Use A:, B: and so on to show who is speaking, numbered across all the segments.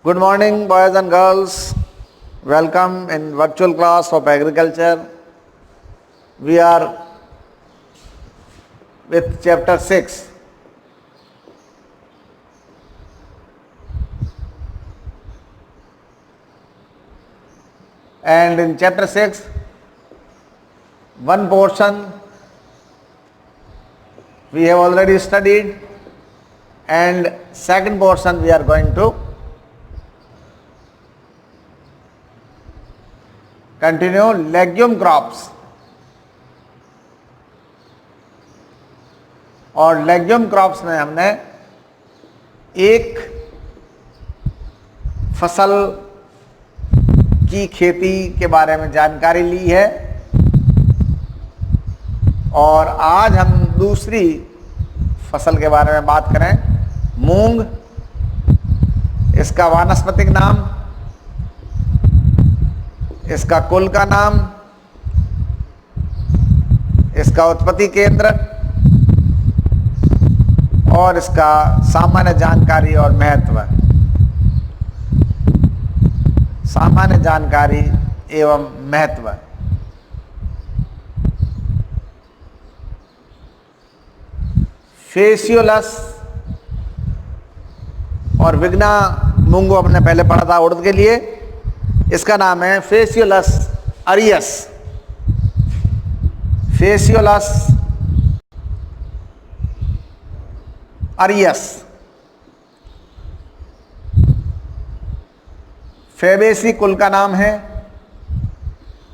A: Good morning, boys and girls. Welcome in virtual class of agriculture. We are with chapter 6. And in chapter 6, one portion we have already studied, and second portion we are going to continue. Legume crops, और legume crops में हमने एक फसल की खेती के बारे में जानकारी ली है, और आज हम दूसरी फसल के बारे में बात करें, मूंग। इसका वानस्पतिक नाम, इसका कुल का नाम, इसका उत्पत्ति केंद्र और इसका सामान्य जानकारी और महत्व। सामान्य जानकारी एवं महत्व। फेसियोलस और विग्ना मूंगो हमने पहले पढ़ा था उड़द के लिए। इसका नाम है फेसियोलस अरियस। फेसियोलस अरियस फेबेसी कुल का नाम है,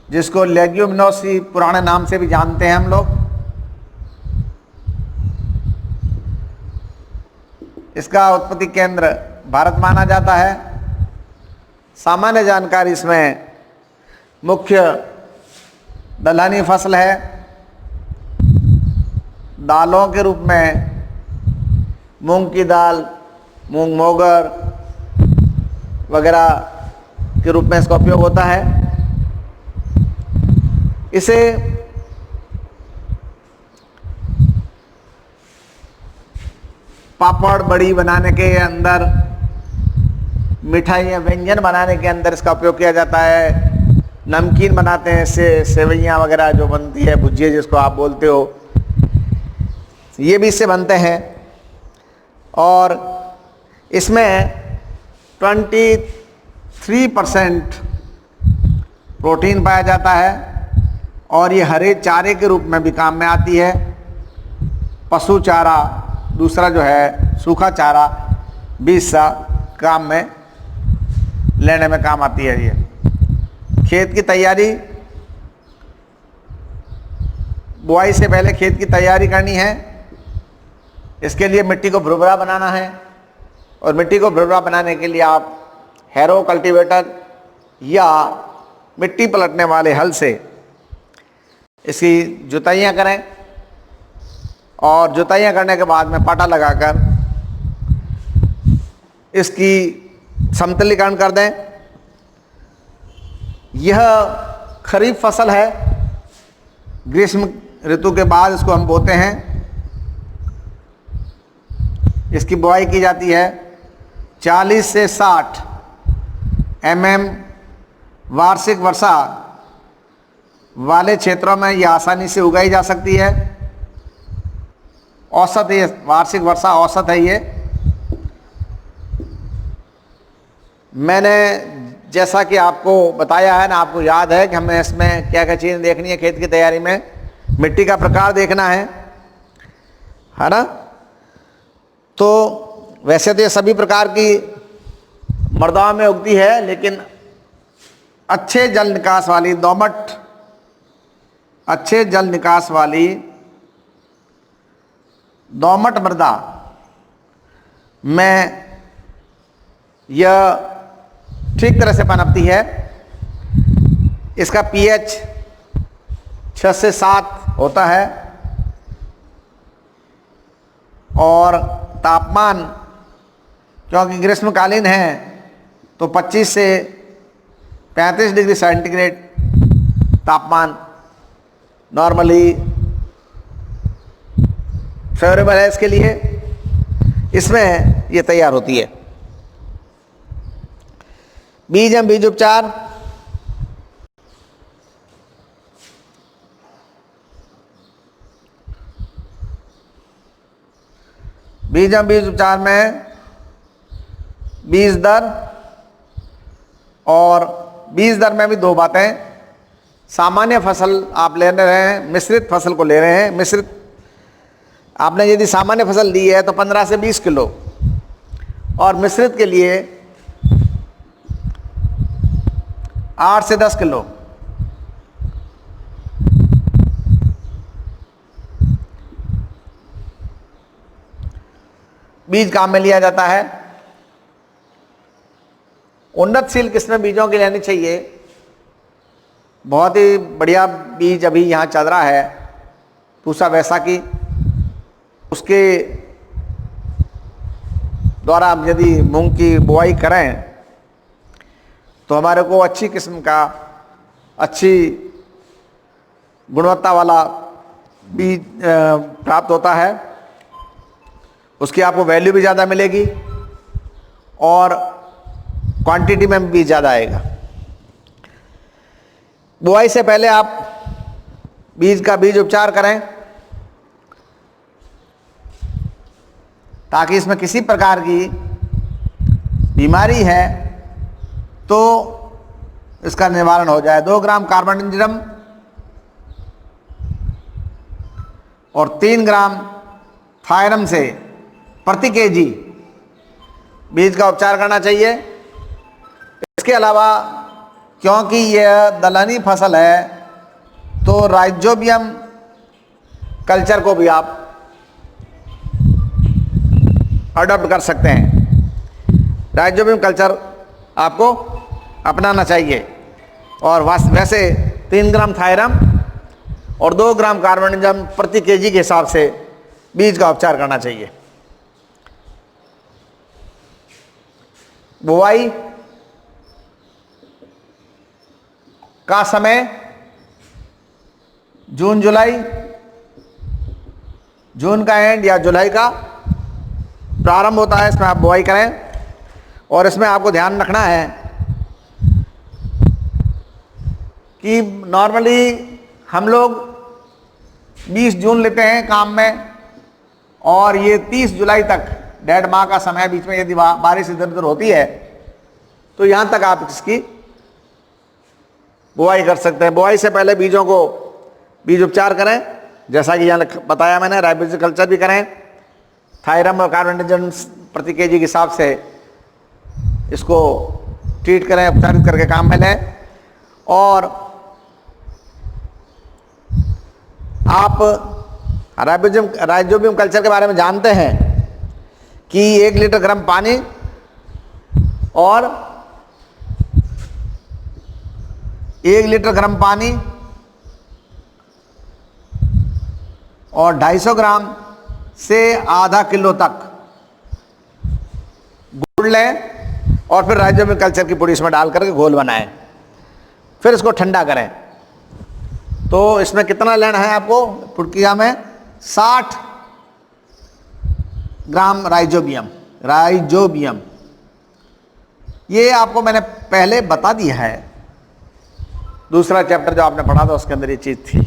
A: जिसको लेग्यूमिनोसी पुराने नाम से भी जानते हैं हम लोग। इसका उत्पत्ति केंद्र भारत माना जाता है। सामान्य जानकारी इसमें मुख्य दलहनी फसल है। दालों के रूप में मूंग की दाल, मूंग मोगर वगैरह के रूप में इसका उपयोग होता है। इसे पापड़ बड़ी बनाने के अंदर, मिठाइयाँ व्यंजन बनाने के अंदर इसका उपयोग किया जाता है। नमकीन बनाते हैं, इससे सेवइयाँ वगैरह जो बनती है, भुजिया जिसको आप बोलते हो, ये भी इससे बनते हैं। और इसमें 23% प्रोटीन पाया जाता है, और ये हरे चारे के रूप में भी काम में आती है। पशु चारा, दूसरा जो है सूखा चारा, भी हिस्सा काम में लेने में काम आती है। ये खेत की तैयारी, बुआई से पहले खेत की तैयारी करनी है। इसके लिए मिट्टी को भुरभुरा बनाना है, और मिट्टी को भुरभुरा बनाने के लिए आप हैरो कल्टीवेटर या मिट्टी पलटने वाले हल से इसकी जुताइयाँ करें, और जुताइयाँ करने के बाद में पाटा लगाकर इसकी समतलीकरण कर दें। यह खरीफ फसल है। ग्रीष्म ऋतु के बाद इसको हम बोते हैं। इसकी बुआई की जाती है 40 से 60 mm वार्षिक वर्षा वाले क्षेत्रों में यह आसानी से उगाई जा सकती है। औसत ये वार्षिक वर्षा औसत है। ये मैंने जैसा कि आपको बताया है ना, आपको याद है कि हमें इसमें क्या क्या चीज़ें देखनी है खेत की तैयारी में। मिट्टी का प्रकार देखना है ना। तो वैसे तो ये सभी प्रकार की मृदाओं में उगती है, लेकिन अच्छे जल निकास वाली दोमट, अच्छे जल निकास वाली दोमट मृदा में यह ठीक तरह से पनपती है। इसका pH 6 से 7 होता है, और तापमान क्योंकि ग्रीष्मकालीन है तो 25 से 35 डिग्री सेंटीग्रेड तापमान नॉर्मली फेवरेबल है इसके लिए। इसमें ये तैयार होती है। बीज एवं बीज उपचार। बीज एवं बीज उपचार में बीज दर और बीज दर में भी दो बातें। सामान्य फसल आप ले रहे हैं, मिश्रित फसल को ले रहे हैं। मिश्रित आपने यदि सामान्य फसल ली है तो 15 से 20 किलो, और मिश्रित के लिए 8 से 10 किलो। बीज काम में लिया जाता है। उन्नतशील किस्में बीजों की लेनी चाहिए। बहुत ही बढ़िया बीज अभी यहाँ चल रहा है, पूसा वैसाखी। उसके द्वारा हम यदि मूंग की बुआई करें तो हमारे को अच्छी किस्म का, अच्छी गुणवत्ता वाला बीज प्राप्त होता है। उसकी आपको वैल्यू भी ज़्यादा मिलेगी और क्वांटिटी में भी ज़्यादा आएगा। बुआई से पहले आप बीज का बीज उपचार करें ताकि इसमें किसी प्रकार की बीमारी है तो इसका निवारण हो जाए। 2 ग्राम कार्बोनिजम और 3 ग्राम थायरम से प्रति केजी बीज का उपचार करना चाहिए। इसके अलावा क्योंकि यह दलहनी फसल है तो राइजोबियम कल्चर को भी आप अडॉप्ट कर सकते हैं। राइजोबियम कल्चर आपको अपनाना चाहिए। और वैसे 3 ग्राम थायरम और 2 ग्राम कार्बोनिजम प्रति केजी के हिसाब से बीज का उपचार करना चाहिए। बुआई का समय जून जुलाई, जून का एंड या जुलाई का प्रारंभ होता है, इसमें आप बुआई करें। और इसमें आपको ध्यान रखना है कि नॉर्मली हम लोग 20 जून लेते हैं काम में और ये 30 जुलाई तक, 1.5 माह का समय। बीच में यदि बारिश इधर उधर होती है तो यहाँ तक आप इसकी बुआई कर सकते हैं। बुआई से पहले बीजों को बीज उपचार करें, जैसा कि यहाँ बताया मैंने। राइजोबियम कल्चर भी करें, थायरम और कार्बोनिजम प्रति केजी के हिसाब से इसको ट्रीट करें, उपचारित करके काम में लें। और आप राइजोबियम कल्चर के बारे में जानते हैं कि 1 लीटर गर्म पानी और 1 लीटर गर्म पानी और 250 ग्राम से आधा किलो तक गुड़ लें और फिर राइजोबियम कल्चर की पुड़ी इसमें डाल करके घोल बनाएं। फिर इसको ठंडा करें। तो इसमें कितना लेना है आपको? पुड़किया में 60 ग्राम राइजोबियम। ये आपको मैंने पहले बता दिया है, दूसरा चैप्टर जो आपने पढ़ा था उसके अंदर ये चीज़ थी।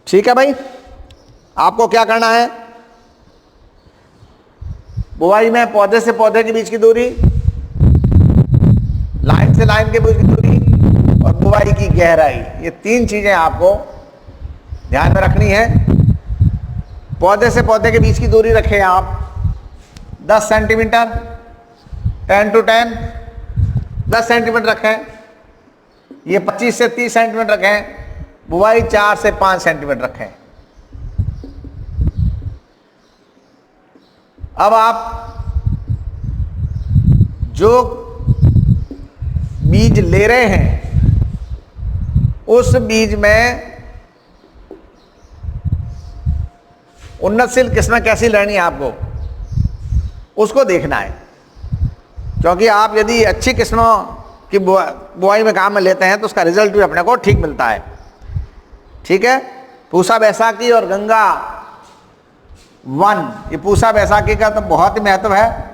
A: ठीक है भाई, आपको क्या करना है? बुआई में पौधे से पौधे के बीच की दूरी, लाइन से लाइन के बीच की दूरी और बुआई की गहराई, ये 3 चीजें आपको ध्यान में रखनी है। पौधे से पौधे के बीच की दूरी रखें आप 10 सेंटीमीटर, 10 to 10, 10 सेंटीमीटर रखें। ये 25 से 30 सेंटीमीटर रखें। बुआई 4 से 5 सेंटीमीटर रखें। अब आप जो बीज ले रहे हैं उस बीज में उन्नतशील किस्में कैसी लेनी है आपको, उसको देखना है। क्योंकि आप यदि अच्छी किस्मों की बुआई में काम में लेते हैं तो उसका रिजल्ट भी अपने को ठीक मिलता है। ठीक है, पूसा बैसाखी और गंगा 1, ये पूसा बैसाखी का तो बहुत ही महत्व है।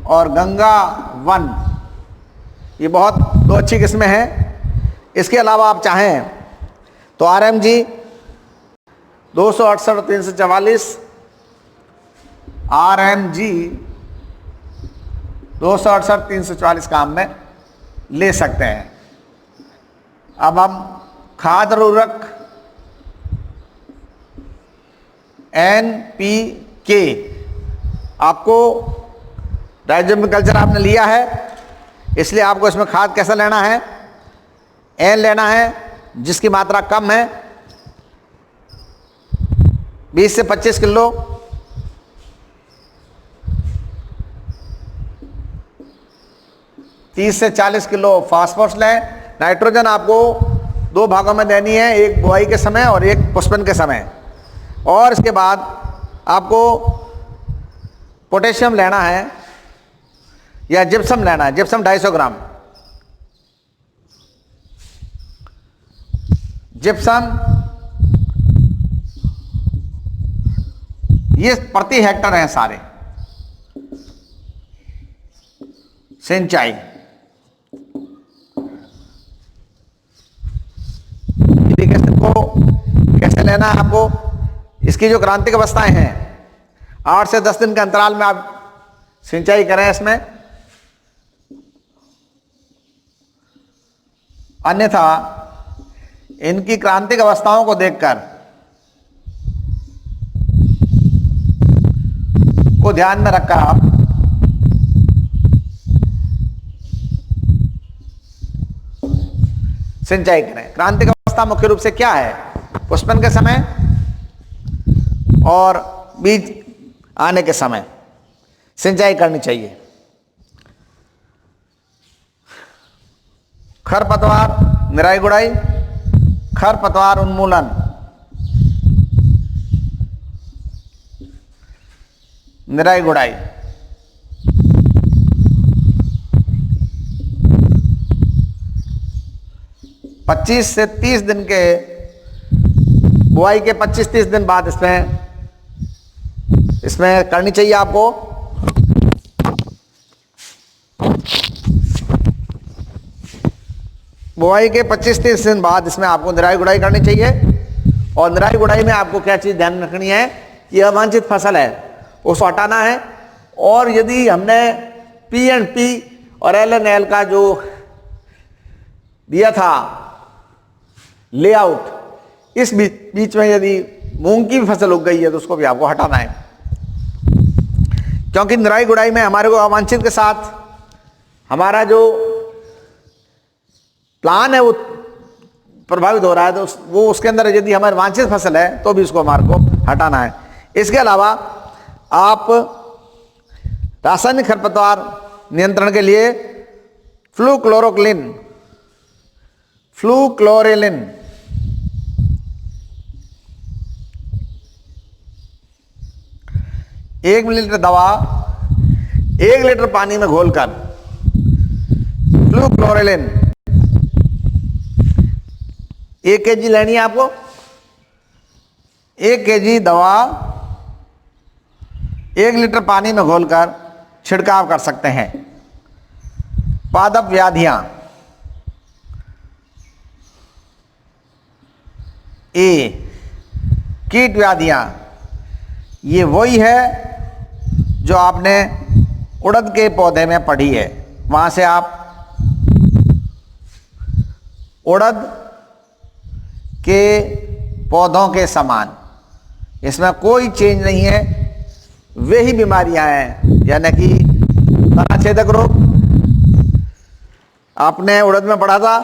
A: और गंगा 1, ये बहुत 2 अच्छी किस्में हैं। इसके अलावा आप चाहें तो RMG 268 344, RMG 268 344 काम में ले सकते हैं। अब हम खाद और उर्वरक NPK, आपको राइजोबियम कल्चर आपने लिया है, इसलिए आपको इसमें खाद कैसा लेना है, N लेना है जिसकी मात्रा कम है, 20 से 25 किलो, 30 से 40 किलो फास्फोरस लें। नाइट्रोजन आपको 2 भागों में देनी है, एक बुआई के समय और एक पुष्पन के समय। और इसके बाद आपको पोटेशियम लेना है या जिप्सम लेना है, जिप्सम 250 ग्राम। जिप्सम ये प्रति हेक्टर हैं सारे। सिंचाई इरिगेशन को कैसे लेना है आपको, इसकी जो क्रांतिक अवस्थाएं हैं 8 से 10 दिन के अंतराल में आप सिंचाई करें इसमें, अन्यथा इनकी क्रांतिक अवस्थाओं को देखकर को ध्यान में रखकर आप सिंचाई करें। क्रांतिक अवस्था मुख्य रूप से क्या है, पुष्पन के समय और बीज आने के समय सिंचाई करनी चाहिए। खरपतवार निराई गुड़ाई, खरपतवार उन्मूलन, निराई गुड़ाई, पच्चीस से 30 दिन के बुआई के 25-30 दिन बाद इसमें करनी चाहिए आपको। बुआई के 25-30 दिन बाद इसमें आपको निराई गुड़ाई करनी चाहिए। और निराई गुड़ाई में आपको क्या चीज ध्यान रखनी है कि अवांछित फसल है उसको हटाना है। और यदि हमने P&P और LNL का जो दिया था लेआउट, इस बीच में यदि मूंग की भी फसल उग गई है तो उसको भी आपको हटाना है, क्योंकि निराई गुड़ाई में हमारे को अवांछित के साथ हमारा जो प्लान है वो प्रभावित हो रहा है, तो वो उसके अंदर यदि हमारी वांछित फसल है तो भी उसको हमारे को हटाना है। इसके अलावा आप रासायनिक खरपतवार नियंत्रण के लिए फ्लूक्लोरेलिन 1 मिलीलीटर दवा 1 लीटर पानी में घोलकर, फ्लूक्लोरेलिन 1 kg लेनी है आपको। 1 kg दवा 1 लीटर पानी में घोलकर छिड़काव कर सकते हैं। पादप व्याधियां कीट व्याधियां, ये वही है जो आपने उड़द के पौधे में पढ़ी है। वहां से आप उड़द के पौधों के समान, इसमें कोई चेंज नहीं है, वे ही बीमारियां हैं, यानी कि तना छेदक रोग आपने उड़द में पढ़ा था,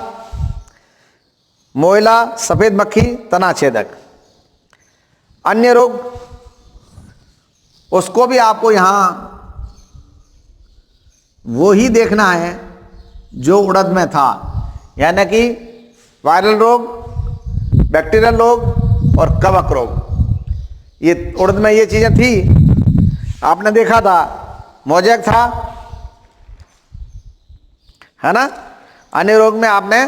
A: मोइला, सफेद मक्खी, तना छेदक। अन्य रोग उसको भी आपको यहां वो ही देखना है जो उड़द में था, यानी कि वायरल रोग, बैक्टीरियल रोग और कवक रोग। ये उड़द में ये चीजें थी, आपने देखा था मोजैक था, है ना। अन्य रोग में आपने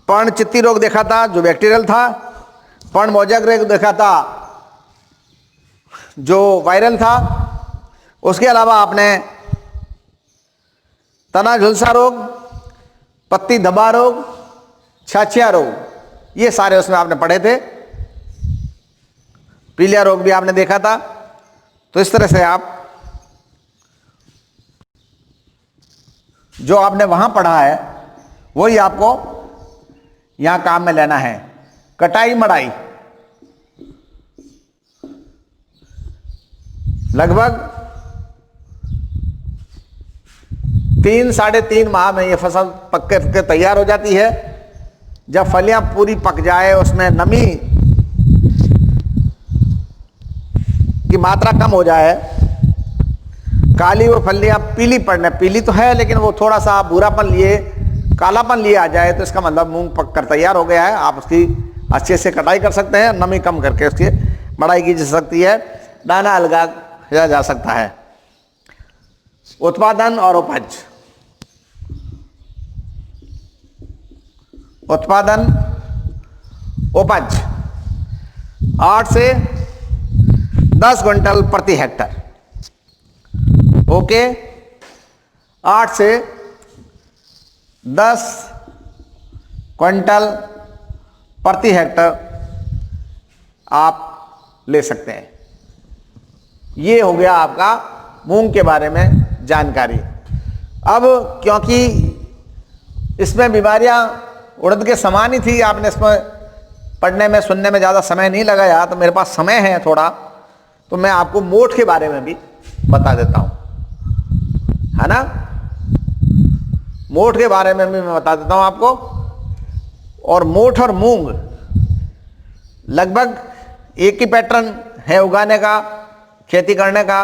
A: पर्णचित्ती रोग देखा था जो बैक्टीरियल था, पर्ण मोजैक रोग देखा था जो वायरल था। उसके अलावा आपने तना झुलसा रोग, पत्ती धब्बा रोग, छाछिया रोग, ये सारे उसमें आपने पढ़े थे। पीलिया रोग भी आपने देखा था। तो इस तरह से आप जो आपने वहां पढ़ा है वही आपको यहां काम में लेना है। कटाई मड़ाई लगभग 3 साढ़े 3 माह में ये फसल पक के तैयार हो जाती है। जब फलियां पूरी पक जाए, उसमें नमी की मात्रा कम हो जाए, काली वो फलियां पीली पड़ने, पीली तो है लेकिन वो थोड़ा सा भूरापन लिए, कालापन लिए आ जाए, तो इसका मतलब मूंग पक कर तैयार हो गया है। आप उसकी अच्छे से कटाई कर सकते हैं, नमी कम करके उसकी मड़ाई की जा सकती है, दाना अलगा जा सकता है। उत्पादन और उपज। उत्पादन उपज 8 से 10 क्विंटल प्रति हेक्टर। ओके, 8 से 10 क्विंटल प्रति हेक्टर आप ले सकते हैं। ये हो गया आपका मूंग के बारे में जानकारी। अब क्योंकि इसमें बीमारियां उड़द के समान ही थी, आपने इसमें पढ़ने में सुनने में ज़्यादा समय नहीं लगाया, तो मेरे पास समय है थोड़ा, तो मैं आपको मोठ के बारे में भी बता देता हूं, है ना। मोठ के बारे में भी मैं बता देता हूं आपको। और मोठ और मूंग लगभग एक ही पैटर्न है उगाने का, खेती करने का,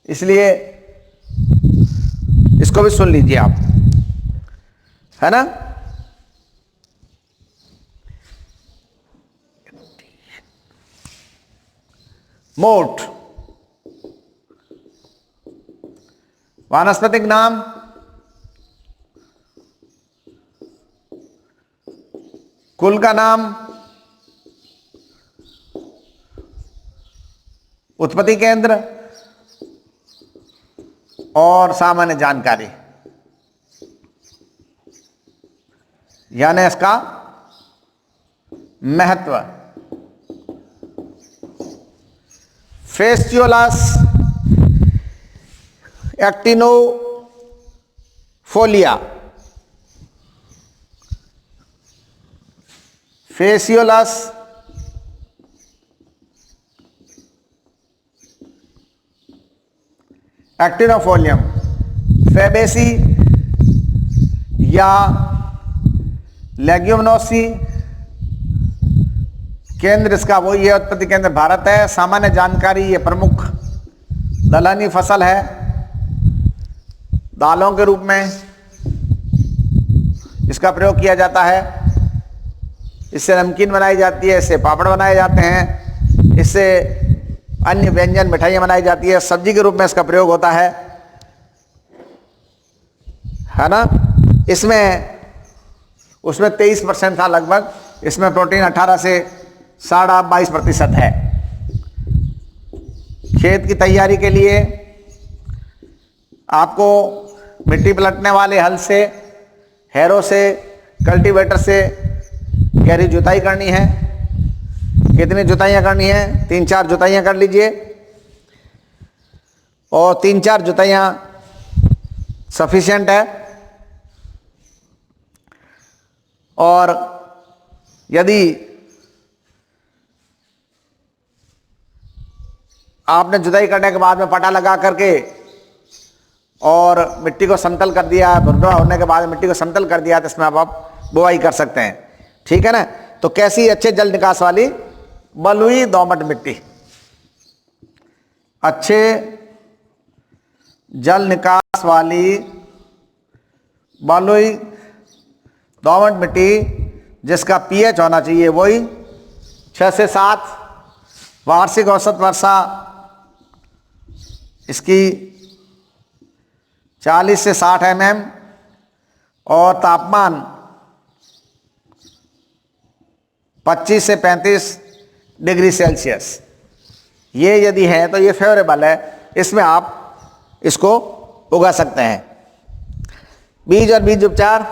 A: इसलिए इसको भी सुन लीजिए आप, है ना। मोठ वानस्पतिक नाम कुल का नाम, उत्पत्ति केंद्र और सामान्य जानकारी, यानी इसका महत्व। फेस्टियोलस एक्टिनोफोलिया, फेसियोलस एक्टिनोफोलियम, फैबेसी या लेग्यूमिनोसी, केंद्र इसका वही है, उत्पत्ति केंद्र भारत है। सामान्य जानकारी, ये प्रमुख दलहनी फसल है, दालों के रूप में इसका प्रयोग किया जाता है। इससे नमकीन बनाई जाती है, इससे पापड़ बनाए जाते हैं, इससे अन्य व्यंजन मिठाइयाँ बनाई जाती है, सब्जी के रूप में इसका प्रयोग होता है ना। इसमें उसमें 23% था लगभग, इसमें प्रोटीन 18 से 22.5% है। खेत की तैयारी के लिए आपको मिट्टी पलटने वाले हल से, हैरो से, कल्टीवेटर से गहरी जुताई करनी है। कितनी जुताइयाँ करनी है? 3-4 जुताइयाँ कर लीजिए, और 3-4 जुताइयाँ सफिशिएंट है। और यदि आपने जुताई करने के बाद में पटा लगा करके और मिट्टी को समतल कर दिया, भुरभुरा होने के बाद मिट्टी को समतल कर दिया, तो इसमें आप बुआई कर सकते हैं, ठीक है ना। तो कैसी? अच्छे जल निकास वाली बलुई दोमट मिट्टी, अच्छे जल निकास वाली बलुई दोमट मिट्टी, जिसका पीएच होना चाहिए वही 6 से 7, वार्षिक औसत वर्षा इसकी 40 से 60 mm, और तापमान 25 से 35 डिग्री सेल्सियस, ये यदि है तो ये फेवरेबल है, इसमें आप इसको उगा सकते हैं। बीज और बीज उपचार।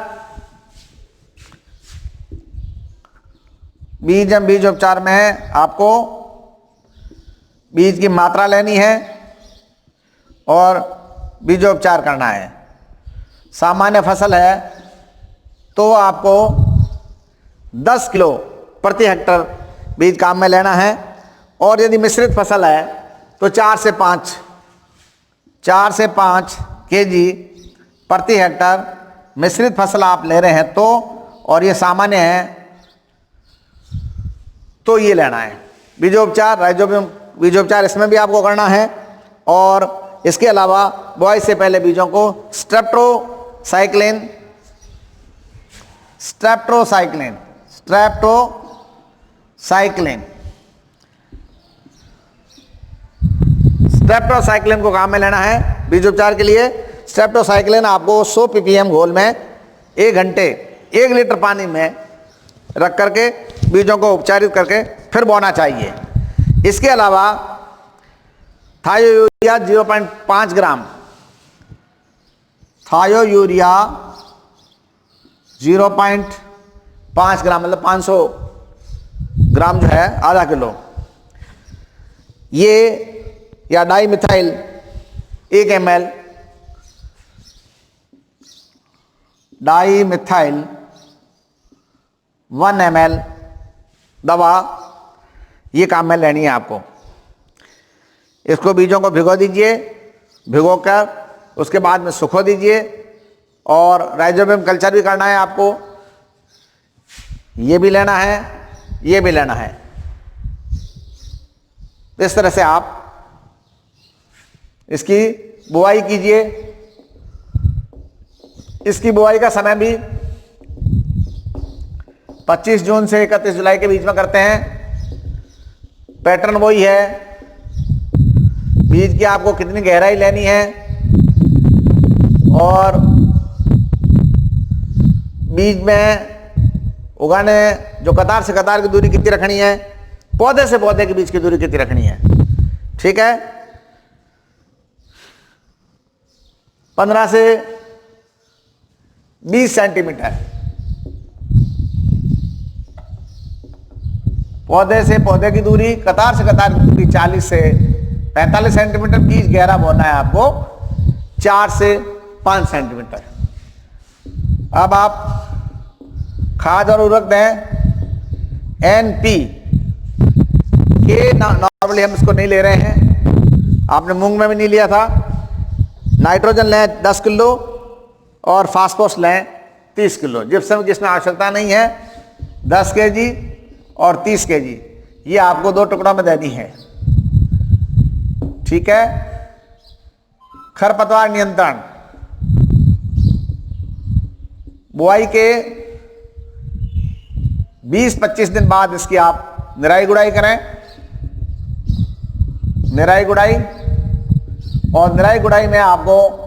A: बीज एवं बीज उपचार में आपको बीज की मात्रा लेनी है और बीजोपचार करना है। सामान्य फसल है तो आपको 10 किलो प्रति हेक्टर बीज काम में लेना है, और यदि मिश्रित फसल है तो 4 से 5 केजी प्रति हेक्टर मिश्रित फसल आप ले रहे हैं तो, और ये सामान्य है तो ये लेना है। बीजोपचार, राइजोबियम बीजोपचार इसमें भी आपको करना है, और इसके अलावा बुआई से पहले बीजों को स्ट्रेप्टोसाइक्लिन को काम में लेना है बीजोपचार के लिए। स्ट्रेप्टोसाइक्लिन आपको 100 ppm घोल में 1 घंटे 1 लीटर पानी में रख करके बीजों को उपचारित करके फिर बोना चाहिए। इसके अलावा थायो यूरिया 0.5 ग्राम, थायो यूरिया 0.5 ग्राम मतलब 500 ग्राम जो है, आधा किलो, ये या di methyl 1 ml, di methyl 1 ml दवा ये काम में लेनी है आपको। इसको बीजों को भिगो दीजिए, भिगोकर उसके बाद में सुखो दीजिए, और राइजोबियम कल्चर भी करना है आपको। ये भी लेना है, ये भी लेना है। इस तरह से आप इसकी बुआई कीजिए। इसकी बुआई का समय भी 25 जून से 31 जुलाई के बीच में करते हैं। पैटर्न वही है, बीज की आपको कितनी गहराई लेनी है और बीज में उगाने जो कतार से कतार की दूरी कितनी रखनी है, पौधे से पौधे के बीच की दूरी कितनी रखनी है। ठीक है, 15 से 20 सेंटीमीटर पौधे से पौधे की दूरी, कतार से कतार की दूरी 40 से 45 सेंटीमीटर। बीज गहरा बोना है आपको 4 से 5 सेंटीमीटर। अब आप खाद और उर्वरक दें। NP के नॉर्मली हम इसको नहीं ले रहे हैं, आपने मूंग में भी नहीं लिया था। नाइट्रोजन लें 10 किलो और फास्फोरस लें 30 किलो। जिप्सम की इसमें आवश्यकता नहीं है। 10 kg और 30 kg ये आपको 2 टुकड़ों में देनी है। ठीक है। खरपतवार नियंत्रण, बुआई के 20-25 दिन बाद इसकी आप निराई गुड़ाई करें। निराई गुड़ाई, और निराई गुड़ाई में आपको,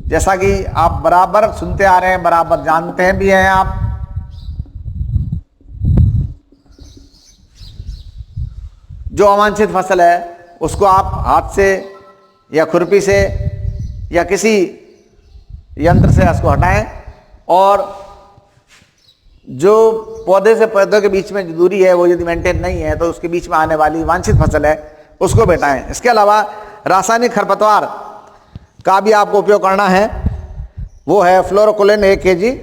A: जैसा कि आप बराबर सुनते आ रहे हैं, बराबर जानते हैं भी हैं आप, जो अवांछित फसल है उसको आप हाथ से या खुरपी से या किसी यंत्र से उसको हटाएं, और जो पौधे से पौधे के बीच में जो दूरी है वो यदि मेंटेन नहीं है तो उसके बीच में आने वाली वांछित फसल है उसको बेटाएं। इसके अलावा रासायनिक खरपतवार का भी आपको उपयोग करना है। वो है फ्लोरोक्लोरिन 1 kg,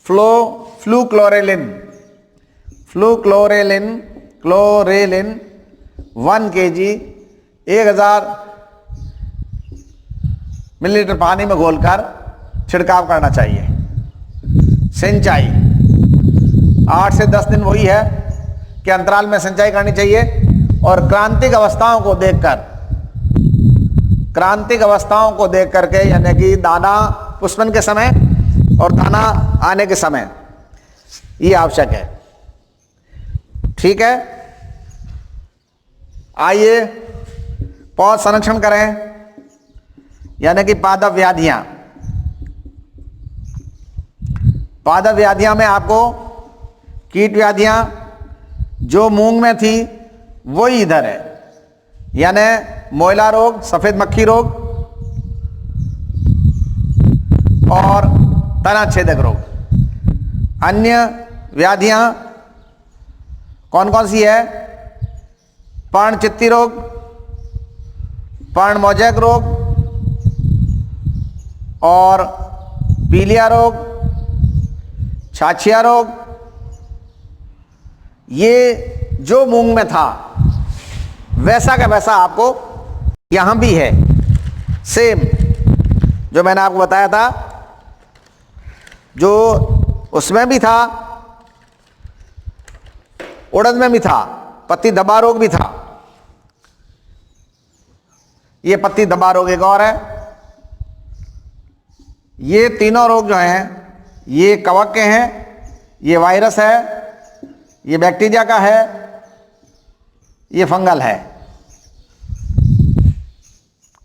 A: फ्लूक्लोरेलिन 1 kg 1000 मिलीलीटर पानी में घोलकर छिड़काव करना चाहिए। सिंचाई 8 से 10 दिन वही है कि अंतराल में सिंचाई करनी चाहिए, और क्रांतिक अवस्थाओं को देख करके, यानी कि दाना पुष्पन के समय और दाना आने के समय, ये आवश्यक है। ठीक है। आइए पौध संरक्षण करें, यानी कि पादप व्याधियां में आपको कीट व्याधियां जो मूंग में थी वही इधर है, यानी मोयला रोग, सफेद मक्खी रोग और तना छेदक रोग। अन्य व्याधियां कौन कौन सी है? पर्णचित्ती रोग, पर्णमोजक रोग और पीलिया रोग, छाछिया रोग। ये जो मूंग में था वैसा का वैसा आपको यहां भी है, सेम जो मैंने आपको बताया था, जो उसमें भी था, उड़द में भी था, पत्ती धब्बा रोग भी था। ये पत्ती धब्बा रोग एक और है। ये तीनों रोग जो हैं ये कवक के हैं, ये वायरस है, ये बैक्टीरिया का है, ये फंगल है।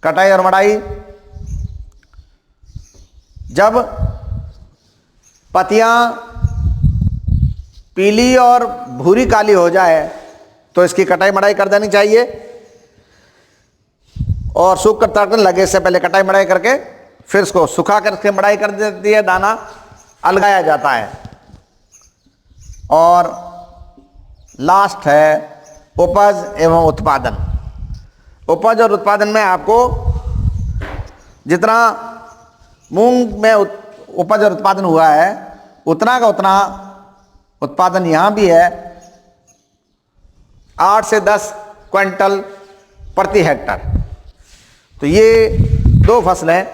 A: कटाई और मड़ाई, जब पत्तियां पीली और भूरी काली हो जाए तो इसकी कटाई मड़ाई कर देनी चाहिए, और सूख कर तड़कने लगे इससे पहले कटाई मड़ाई करके फिर इसको सुखा कर इसकी मड़ाई कर देती है, दाना अलगाया जाता है। और लास्ट है उपज एवं उत्पादन। उपज और उत्पादन में आपको जितना मूंग में उपज और उत्पादन हुआ है उतना का उतना उत्पादन यहां भी है, 8 से 10 क्विंटल प्रति हेक्टर। तो ये दो फसलें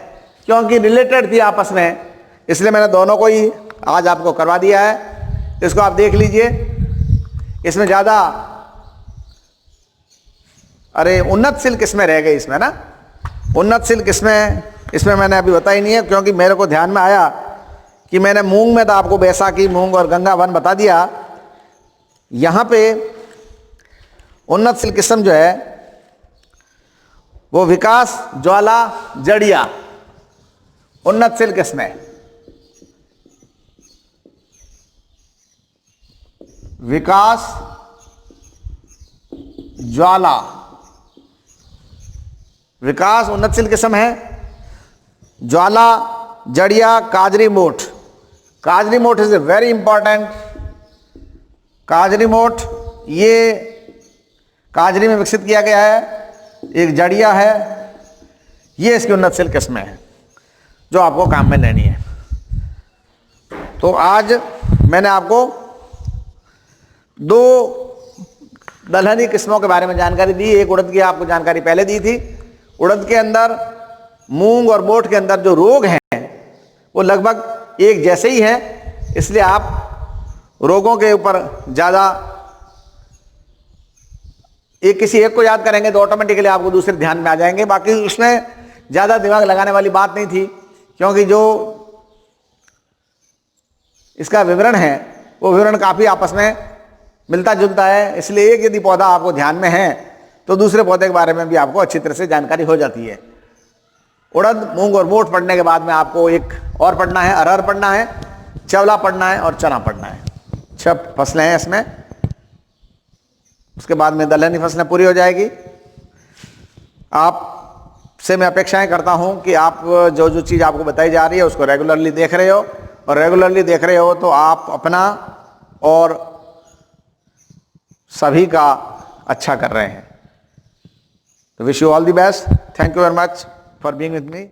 A: क्योंकि रिलेटेड थी आपस में, इसलिए मैंने दोनों को ही आज आपको करवा दिया है। इसको आप देख लीजिए। इसमें ज़्यादा उन्नतशील किस्में रह गई इसमें ना, उन्नतशील किस्में इसमें मैंने अभी बताई नहीं है, क्योंकि मेरे को ध्यान में आया कि मैंने मूंग में तो आपको बैसाखी, मूंग और गंगावन बता दिया। यहाँ पे उन्नतशील किस्म जो है वो विकास ज्वाला जड़िया उन्नतशील किस्म है। विकास ज्वाला, विकास उन्नतशील किस्म है। ज्वाला जड़िया काजरी मोठ, काजरी मोठ इज ए वेरी इंपॉर्टेंट। काजरी मोठ ये काजरी में विकसित किया गया है, एक जड़िया है, ये इसकी उन्नतशील किस्म है जो आपको काम में लेनी है। तो आज मैंने आपको 2 दलहनी किस्मों के बारे में जानकारी दी। एक उड़द की आपको जानकारी पहले दी थी। उड़द के अंदर, मूंग और मोठ के अंदर जो रोग हैं वो लगभग एक जैसे ही हैं, इसलिए आप रोगों के ऊपर ज़्यादा किसी एक को याद करेंगे तो ऑटोमेटिकली आपको दूसरे ध्यान में आ जाएंगे। बाकी उसमें ज़्यादा दिमाग लगाने वाली बात नहीं थी, क्योंकि जो इसका विवरण है वो विवरण काफ़ी आपस में मिलता जुलता है। इसलिए एक यदि पौधा आपको ध्यान में है तो दूसरे पौधे के बारे में भी आपको अच्छी तरह से जानकारी हो जाती है। उड़द, मूंग और मोठ पढ़ने के बाद में आपको एक और पढ़ना है, अरहर पढ़ना है, चवला पढ़ना है और चना पढ़ना है। 6 फसलें हैं इसमें। उसके बाद में दलहनी फसलें पूरी हो जाएगी। आपसे मैं अपेक्षाएं करता हूं कि आप जो जो चीज़ आपको बताई जा रही है उसको रेगुलरली देख रहे हो, और रेगुलरली देख रहे हो तो आप अपना और सभी का अच्छा कर रहे हैं। तो wish you all the best. Thank you very much for being with me.